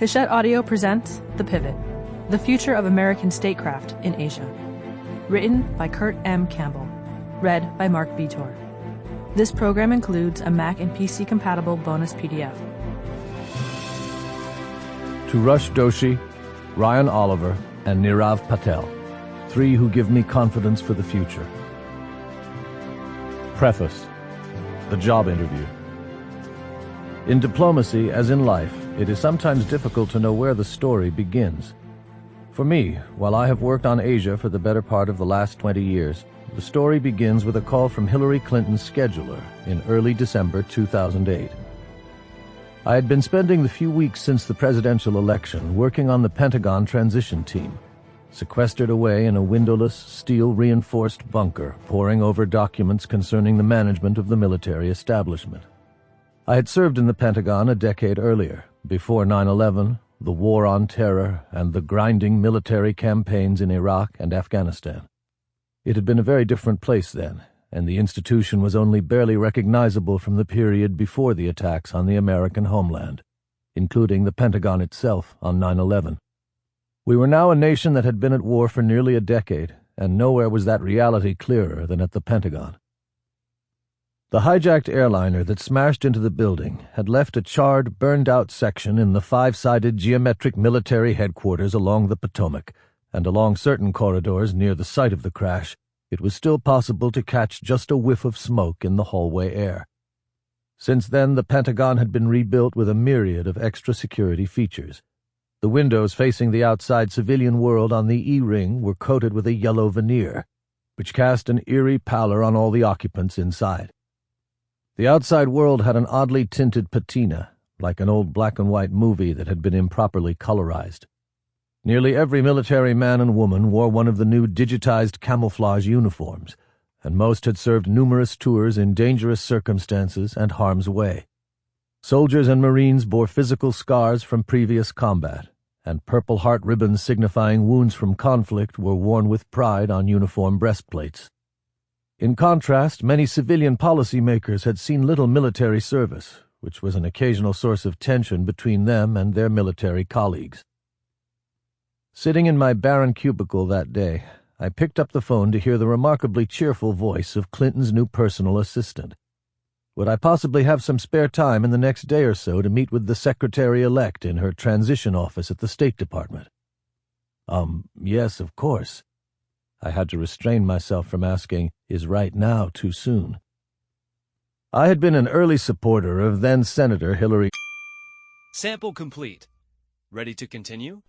Hachette Audio presents The Pivot, the future of American statecraft in Asia. Written by Kurt M. Campbell. Read by Marc Vietor. This program includes a Mac and PC compatible bonus PDF. To Rush Doshi, Ryan Oliver, and Nirav Patel, three who give me confidence for the future. Preface. The job interview. In diplomacy, as in life, it is sometimes difficult to know where the story begins. For me, while I have worked on Asia for the better part of the last 20 years, the story begins with a call from Hillary Clinton's scheduler in early December 2008. I had been spending the few weeks since the presidential election working on the Pentagon transition team, sequestered away in a windowless, steel-reinforced bunker, poring over documents concerning the management of the military establishment. I had served in the Pentagon a decade earlier, before 9/11, the War on Terror, and the grinding military campaigns in Iraq and Afghanistan. It had been a very different place then, and the institution was only barely recognizable from the period before the attacks on the American homeland, including the Pentagon itself on 9/11. We were now a nation that had been at war for nearly a decade, and nowhere was that reality clearer than at the Pentagon. The hijacked airliner that smashed into the building had left a charred, burned-out section in the five-sided geometric military headquarters along the Potomac, and along certain corridors near the site of the crash, it was still possible to catch just a whiff of smoke in the hallway air. Since then, the Pentagon had been rebuilt with a myriad of extra security features. The windows facing the outside civilian world on the E-ring were coated with a yellow veneer, which cast an eerie pallor on all the occupants inside. The outside world had an oddly tinted patina, like an old black-and-white movie that had been improperly colorized. Nearly every military man and woman wore one of the new digitized camouflage uniforms, and most had served numerous tours in dangerous circumstances and harm's way. Soldiers and Marines bore physical scars from previous combat, and Purple Heart ribbons signifying wounds from conflict were worn with pride on uniform breastplates. In contrast, many civilian policymakers had seen little military service, which was an occasional source of tension between them and their military colleagues. Sitting in my barren cubicle that day, I picked up the phone to hear the remarkably cheerful voice of Clinton's new personal assistant. Would I possibly have some spare time in the next day or so to meet with the Secretary-elect in her transition office at the State Department? Yes, of course. I had to restrain myself from asking, is right now too soon? I had been an early supporter of then-Senator Hillary. Sample complete. Ready to continue?